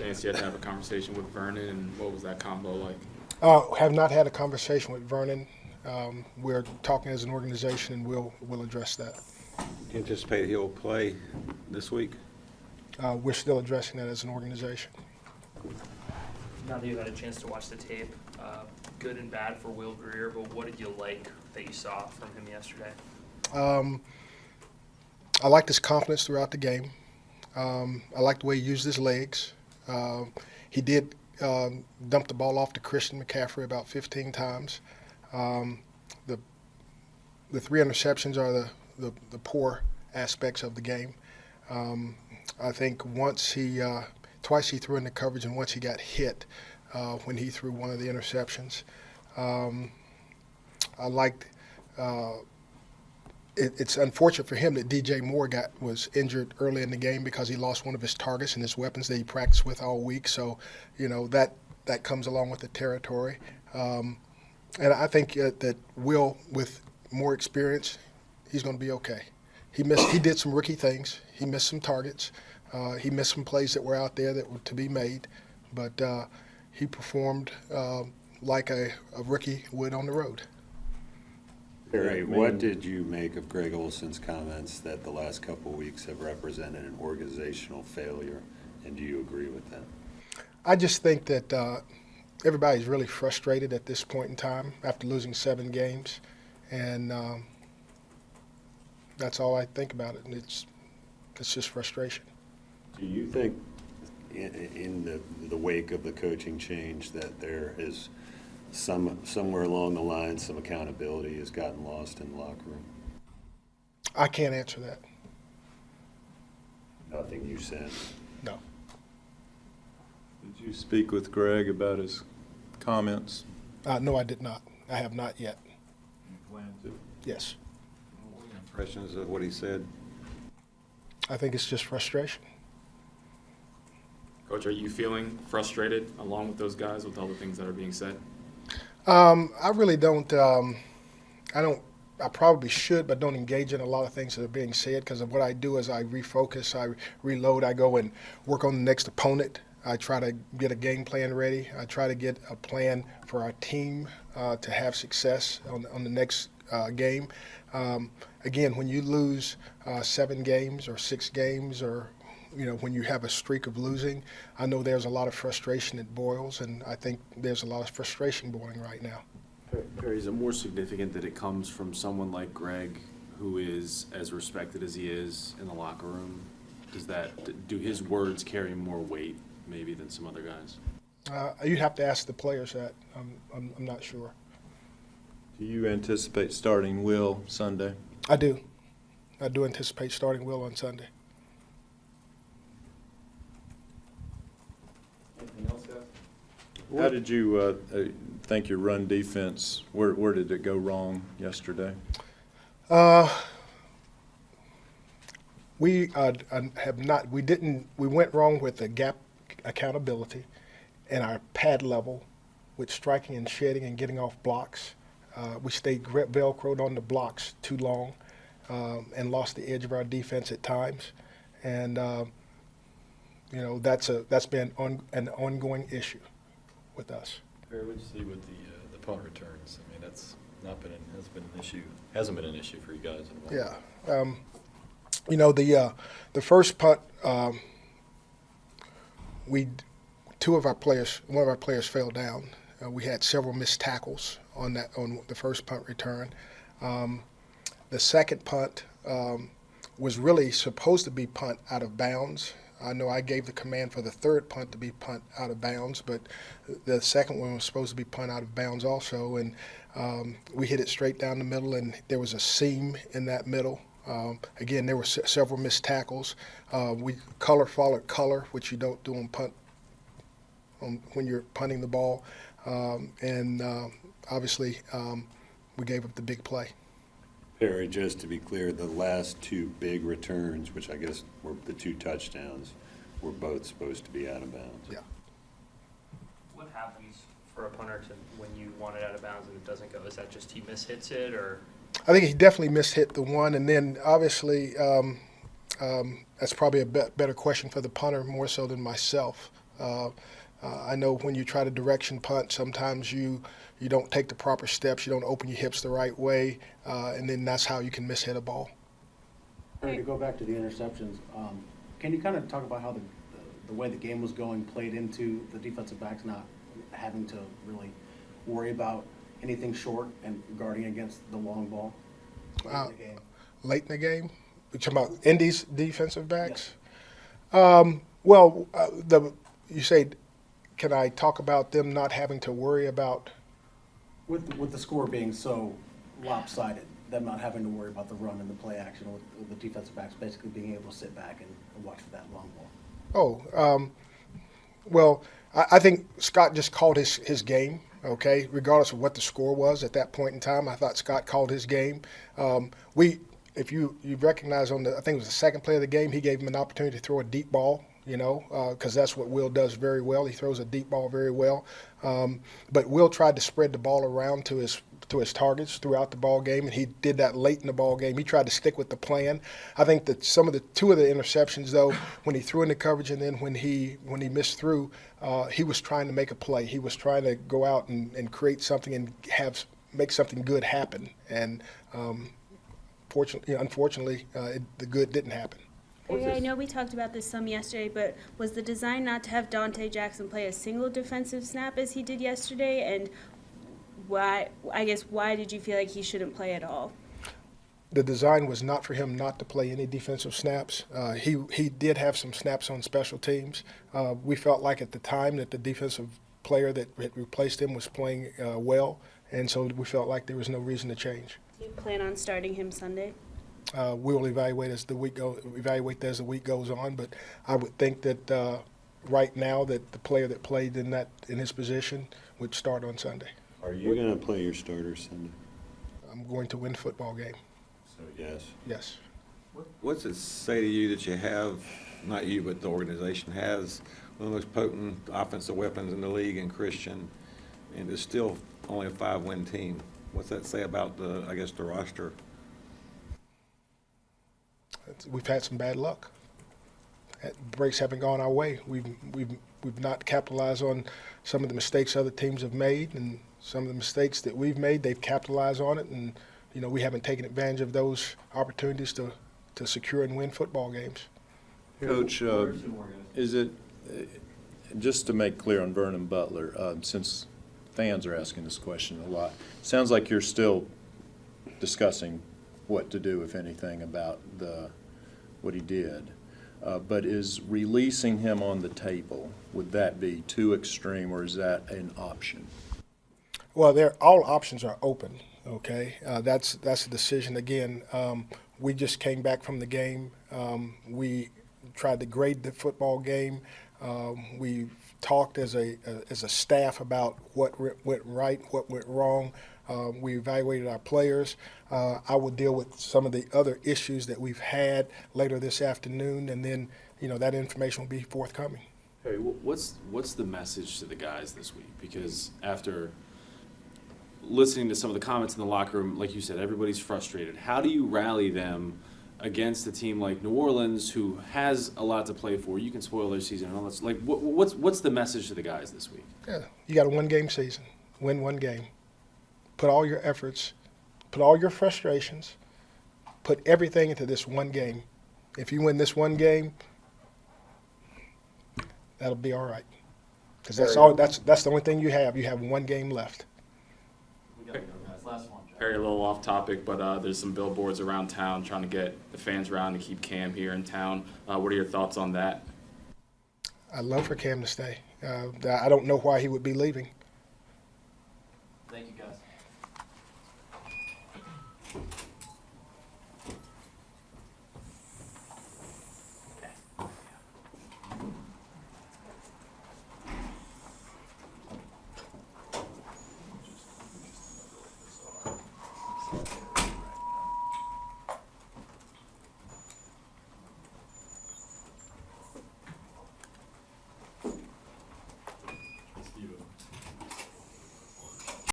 chance yet to have a conversation with Vernon, and what was that combo like? Have not had a conversation with Vernon. We're talking as an organization, and we'll address that. Do you anticipate he'll play this week? We're still addressing that as an organization. Now that you've had a chance to watch the tape, good and bad for Will Greer, but what did you like that you saw from him yesterday? I liked his confidence throughout the game. I liked the way he used his legs. He did dump the ball off to Christian McCaffrey about 15 times. The 3 interceptions are the poor aspects of the game. I think twice he threw into coverage, and once he got hit when he threw one of the interceptions. I liked. It's unfortunate for him that DJ Moore was injured early in the game because he lost one of his targets and his weapons that he practiced with all week. So, that comes along with the territory. And I think that Will, with more experience, he's going to be okay. He did some rookie things. He missed some targets. He missed some plays that were out there that were to be made. But he performed like a rookie would on the road. Barry, what did you make of Greg Olson's comments that the last couple of weeks have represented an organizational failure, and do you agree with that? I just think that everybody's really frustrated at this point in time after losing 7 games, and that's all I think about it, and it's just frustration. Do you think in the wake of the coaching change that there is somewhere along the line some accountability has gotten lost in the locker room? I can't answer that. Nothing you said. No. Did you speak with Greg about his comments? No, I did not. I have not yet. You plan to? Yes. What impressions of what he said? I think it's just frustration. Coach, are you feeling frustrated along with those guys with all the things that are being said? I really don't. I probably should, but don't engage in a lot of things that are being said because of what I do is I refocus, I reload, I go and work on the next opponent. I try to get a game plan ready. I try to get a plan for our team to have success on the next game. Again, when you lose 7 games or 6 games or when you have a streak of losing, I know there's a lot of frustration that boils, and I think there's a lot of frustration boiling right now. Perry, is it more significant that it comes from someone like Greg, who is as respected as he is in the locker room? Do his words carry more weight maybe than some other guys? You'd have to ask the players that. I'm not sure. Do you anticipate starting Will Sunday? I do. I do anticipate starting Will on Sunday. Anything else, guys? How did you think your run defense, where did it go wrong yesterday? We have not. We went wrong with the gap accountability and our pad level with striking and shedding and getting off blocks. We stayed velcroed on the blocks too long and lost the edge of our defense at times. And that's been an ongoing issue with us. Barry, what did you see with the punt returns? I mean, that's hasn't been an issue for you guys in a while. Yeah. The first punt, one of our players fell down. We had several missed tackles on the first punt return. The second punt was really supposed to be punt out of bounds. I know I gave the command for the third punt to be punt out of bounds, but the second one was supposed to be punt out of bounds also, and we hit it straight down the middle, and there was a seam in that middle. Again, there were several missed tackles. Color followed color, which you don't do on punt when you're punting the ball, and obviously we gave up the big play. Perry, just to be clear, the last 2 big returns, which I guess were the 2 touchdowns, were both supposed to be out of bounds. Yeah. What happens for a punter when you want it out of bounds and it doesn't go? Is that just he mishits it, or? I think he definitely mishit the one, and then obviously that's probably a better question for the punter more so than myself. I know when you try to direction punt, sometimes you don't take the proper steps, you don't open your hips the right way, and then that's how you can mishit a ball. Harry, to go back to the interceptions, can you kind of talk about how the way the game was going played into the defensive backs not having to really worry about anything short and guarding against the long ball late in the game? Late in the game, we're talking about Indy's defensive backs. You say, can I talk about them not having to worry about? With the score being so lopsided, them not having to worry about the run and the play action, with the defensive backs basically being able to sit back and watch for that long ball. I think Scott just called his game, okay, regardless of what the score was at that point in time. I thought Scott called his game. If you recognize I think it was the second play of the game, he gave him an opportunity to throw a deep ball, because that's what Will does very well. He throws a deep ball very well. But Will tried to spread the ball around to his targets throughout the ball game, and he did that late in the ball game. He tried to stick with the plan. I think that two of the interceptions, though, when he threw into coverage and then when he missed through, he was trying to make a play. He was trying to go out and create something and make something good happen. And unfortunately, the good didn't happen. I know we talked about this some yesterday, but was the design not to have Dante Jackson play a single defensive snap as he did yesterday? And why did you feel like he shouldn't play at all? The design was not for him not to play any defensive snaps. He did have some snaps on special teams. We felt like at the time that the defensive player that replaced him was playing well, and so we felt like there was no reason to change. Do you plan on starting him Sunday? We will evaluate as the week goes on, but I would think that right now that the player that played in his position would start on Sunday. Are you going to play your starters Sunday? I'm going to win the football game. So, yes. Yes. What's it say to you that you have, not you, but the organization has one of the most potent offensive weapons in the league in Christian, and it's still only a 5-win team? What's that say about the roster? We've had some bad luck. Breaks haven't gone our way. We've not capitalized on some of the mistakes other teams have made, and some of the mistakes that we've made, they've capitalized on it, and we haven't taken advantage of those opportunities to secure and win football games. Coach, is it, just to make clear on Vernon Butler, since fans are asking this question a lot, sounds like you're still discussing what to do, if anything, about what he did. But is releasing him on the table, would that be too extreme, or is that an option? Well, all options are open. Okay, that's a decision. Again, we just came back from the game. We tried to grade the football game. We talked as a staff about what went right, what went wrong. We evaluated our players. I will deal with some of the other issues that we've had later this afternoon, and then that information will be forthcoming. Harry, what's the message to the guys this week? Because after listening to some of the comments in the locker room, like you said, everybody's frustrated. How do you rally them against a team like New Orleans, who has a lot to play for? You can spoil their season and all that. Like, what's the message to the guys this week? Yeah, you got a one-game season. Win one game. Put all your efforts, put all your frustrations, put everything into this one game. If you win this one game, that'll be all right. Because that's the only thing you have. You have one game left. Harry, a little off topic, but there's some billboards around town trying to get the fans around to keep Cam here in town. What are your thoughts on that? I'd love for Cam to stay. I don't know why he would be leaving. Thank you, guys.